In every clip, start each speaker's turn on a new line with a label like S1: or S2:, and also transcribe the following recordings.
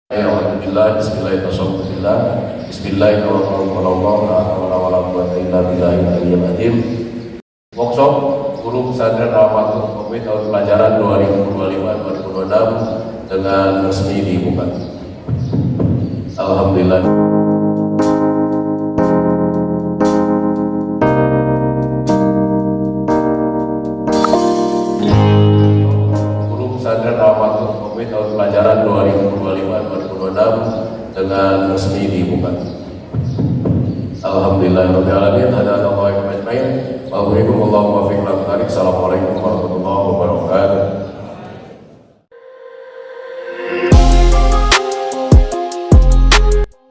S1: Alhamdulillah, Bismillahirrahmanirrahim. Workshop Guru Pesantren Al-Maktub Komit tahun pelajaran 2025-2026 dengan resmi dibuka. Alhamdulillah. Guru Pesantren Al-Maktub Komit tahun pelajaran 2025-2026 dengan resmi dibuka. Alhamdulillahirrahmanirrahim. Hadanallahu wa ajma'in. Wa'alaikumullahu wa fiqh. Assalamualaikum warahmatullahi wabarakatuh.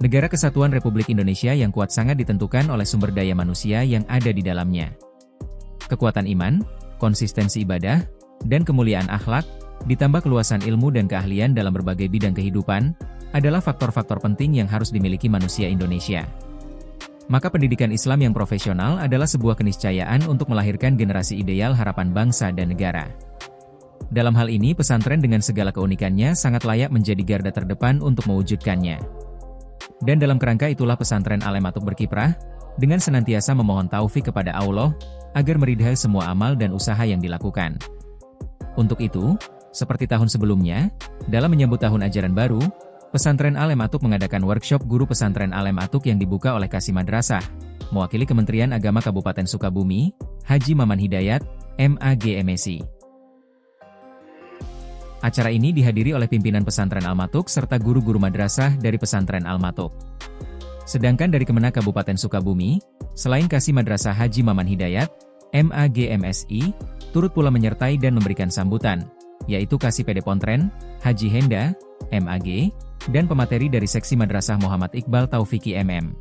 S2: Negara Kesatuan Republik Indonesia yang kuat sangat ditentukan oleh sumber daya manusia yang ada di dalamnya. Kekuatan iman, konsistensi ibadah, dan kemuliaan akhlak, ditambah keluasan ilmu dan keahlian dalam berbagai bidang kehidupan, adalah faktor-faktor penting yang harus dimiliki manusia Indonesia. Maka pendidikan Islam yang profesional adalah sebuah keniscayaan untuk melahirkan generasi ideal harapan bangsa dan negara. Dalam hal ini pesantren dengan segala keunikannya sangat layak menjadi garda terdepan untuk mewujudkannya. Dan dalam kerangka itulah pesantren Al-Maktub berkiprah, dengan senantiasa memohon taufik kepada Allah, agar meridhai semua amal dan usaha yang dilakukan. Untuk itu, seperti tahun sebelumnya, dalam menyambut tahun ajaran baru, Pesantren Al-Maktub mengadakan workshop guru pesantren Al-Maktub yang dibuka oleh Kasih Madrasah, mewakili Kementerian Agama Kabupaten Sukabumi, Haji Maman Hidayat, MAG MSI. Acara ini dihadiri oleh pimpinan pesantren Al-Maktub serta guru-guru madrasah dari pesantren Al-Maktub. Sedangkan dari Kemenak Kabupaten Sukabumi, selain Kasih Madrasah Haji Maman Hidayat, MAG MSI, turut pula menyertai dan memberikan sambutan, yaitu Kasih PD Pontren, Haji Henda, MAG, dan pemateri dari Seksi Madrasah Muhammad Iqbal Taufiki MM.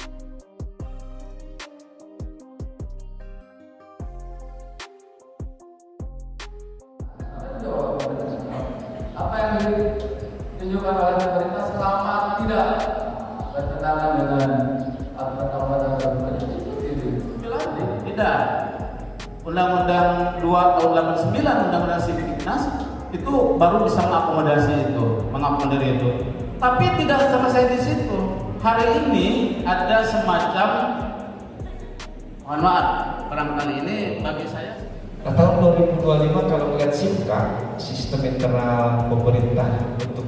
S3: Apa yang ditunjukkan oleh pemerintah selama tidak bertentangan dengan aturan tidak. Undang-Undang 2 tahun 89 Undang-Undang Sivitas itu baru bisa mengakomodir itu. Tapi tidak selesai di situ. Hari ini ada semacam, mohon maaf, barangkali ini bagi saya.
S4: Nah, tahun 2025 kalau melihat SIMKA, sistem internal pemerintah untuk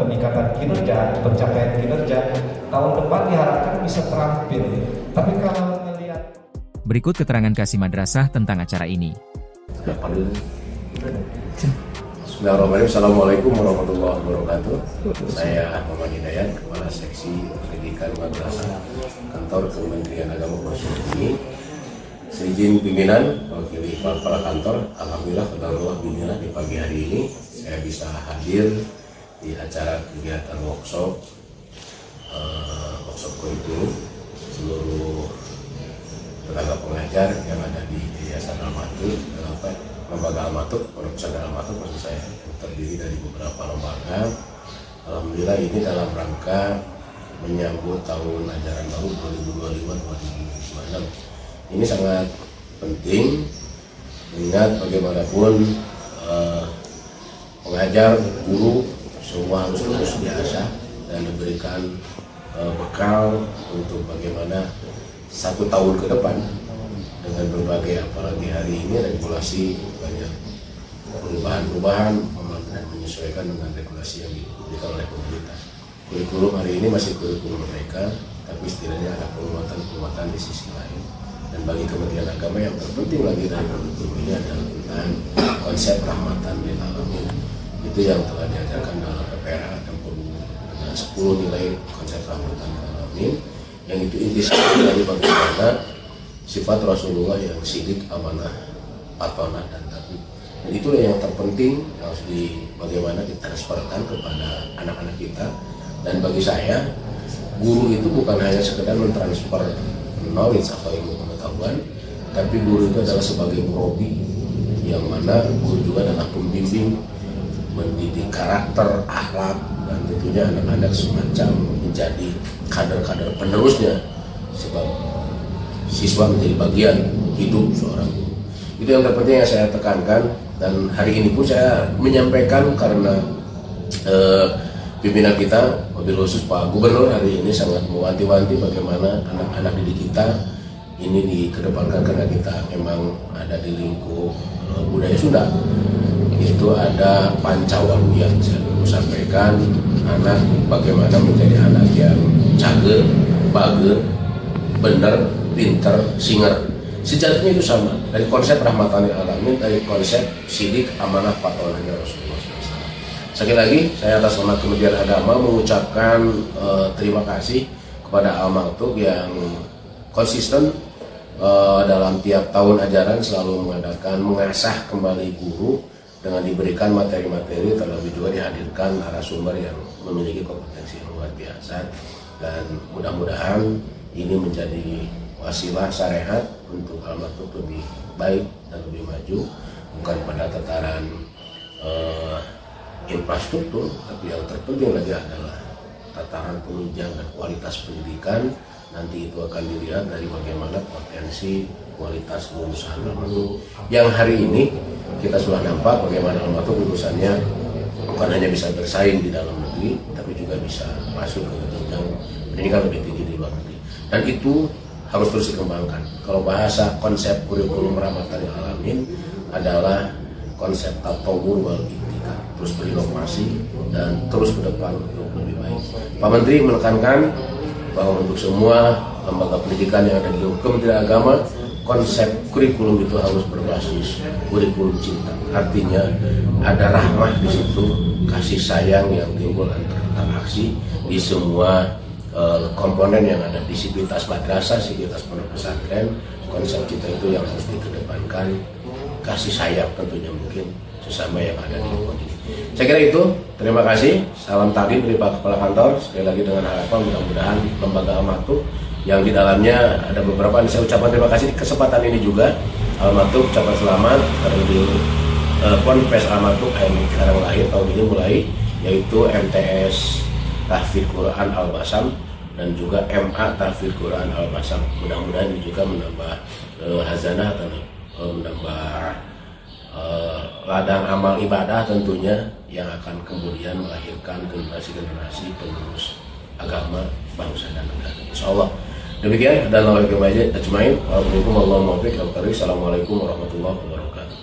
S4: peningkatan kinerja, pencapaian kinerja, tahun depan diharapkan bisa terampil. Tapi kalau melihat
S2: Berikut keterangan Kasih Madrasah tentang acara ini.
S1: Bismillahirrahmanirrahim. Assalamualaikum warahmatullahi wabarakatuh. Saya Muhammad Hidayat, Kepala Seksi Pendidikan Madrasah Kantor Kementerian Agama Provinsi. Seizin pimpinan mewakili kepala kantor, alhamdulillah qadarullah binillah di pagi hari ini saya bisa hadir di acara kegiatan workshop kurikulum seluruh tenaga pengajar yang ada di Yayasan Al-Maktub, lembaga Al-Maktub, Pondok Pesantren Al-Maktub maksud saya, yang terdiri dari beberapa lembaga. Alhamdulillah ini dalam rangka menyambut tahun ajaran baru 2025-2026. Ini sangat penting, mengingat bagaimanapun pengajar, guru, semua harus terus diasah dan diberikan bekal untuk bagaimana 1 tahun ke depan dengan berbagai, apalagi hari ini regulasi banyak perubahan dan menyesuaikan dengan regulasi yang diberikan oleh pemerintah. Kurikulum hari ini masih kurikulum mereka, tapi setidaknya ada penguatan di sisi lain. Dan bagi Kementerian Agama yang terpenting lagi dari kurikulum ini adalah tentang konsep rahmatan lil alamin. Itu yang telah diajarkan dalam PPRA dan dengan 10 nilai konsep rahmatan lil alamin, yang itu inti dari bagaimana sifat Rasulullah yang sidik, amanah, patonah, dan takwa. Dan itulah yang terpenting harus bagaimana ditransferkan kepada anak-anak kita. Dan bagi saya, guru itu bukan hanya sekedar mentransfer knowledge atau ilmu pengetahuan, tapi guru itu adalah sebagai murabi, yang mana guru juga adalah pembimbing, mendidik karakter, akhlak, dan tentunya anak-anak semacam menjadi kader-kader penerusnya, sebab siswa menjadi bagian hidup seorang guru. Itu yang terpenting yang saya tekankan, dan hari ini pun saya menyampaikan karena pimpinan kita, wabil khusus Pak Gubernur hari ini sangat mewanti-wanti bagaimana anak-anak didik kita ini dikedepankan, karena kita memang ada di lingkup budaya Sunda. Itu ada Pancawalu yang saya dulu sampaikan, anak bagaimana menjadi anak yang cager, bager, bener, pinter, singer. Sejatinya itu sama, dari konsep rahmatan lil alamin, dari konsep sidik, amanah, patronanya Rasulullah SAW. Sekali lagi, saya atas nama Kementerian Agama mengucapkan terima kasih kepada Al-Maktoum yang konsisten dalam tiap tahun ajaran selalu mengadakan mengasah kembali guru dengan diberikan materi-materi, terlebih juga dihadirkan narasumber yang memiliki kompetensi yang luar biasa, dan mudah-mudahan ini menjadi wasilah syariat untuk Al-Maktoum lebih baik dan lebih maju, bukan pada tataran infrastruktur, tapi yang terpenting lagi adalah tataran penunjang dan kualitas pendidikan. Nanti itu akan dilihat dari bagaimana potensi kualitas lulusan Al-Maktoum yang hari ini kita sudah nampak bagaimana Al-Maktoum lulusannya bukan hanya bisa bersaing di dalam negeri, tapi juga bisa masuk ke jenjang pendidikan lebih tinggi di luar negeri, dan itu harus terus dikembangkan. Kalau bahasa konsep kurikulum rahmatan lil alamin adalah konsep tatawur wal ibtikar, terus berinovasi dan terus ke depan untuk lebih baik. Pak Menteri menekankan bahwa untuk semua lembaga pendidikan yang ada di Kementerian Agama, konsep kurikulum itu harus berbasis kurikulum cinta. Artinya ada rahmah di situ, kasih sayang yang timbul antar interaksi di semua komponen yang ada di sivitas madrasah, sivitas pondok pesantren. Konsep kita itu yang harus dikedepankan, kasih sayang tentunya mungkin sesama yang ada di lingkungan ini. Saya kira itu, terima kasih, salam takdim dari Pak Kepala Kantor. Sekali lagi dengan harapan mudah-mudahan lembaga Al-Maktoum yang di dalamnya ada beberapa, saya ucapkan terima kasih di kesempatan ini juga. Al-Maktoum ucapkan selamat karena di Ponpes Al-Maktoum yang sekarang lahir tahun ini mulai, yaitu MTS Tahfidz Quran Al-Basam dan juga MA Tahfidz Quran Al-Basam. Mudah-mudahan ini juga menambah hazanah atau menambah ladang amal ibadah tentunya, yang akan kemudian melahirkan generasi-generasi penerus agama bangsa dan negara. Insyaallah. Demikian, dan Assalamualaikum warahmatullahi wabarakatuh.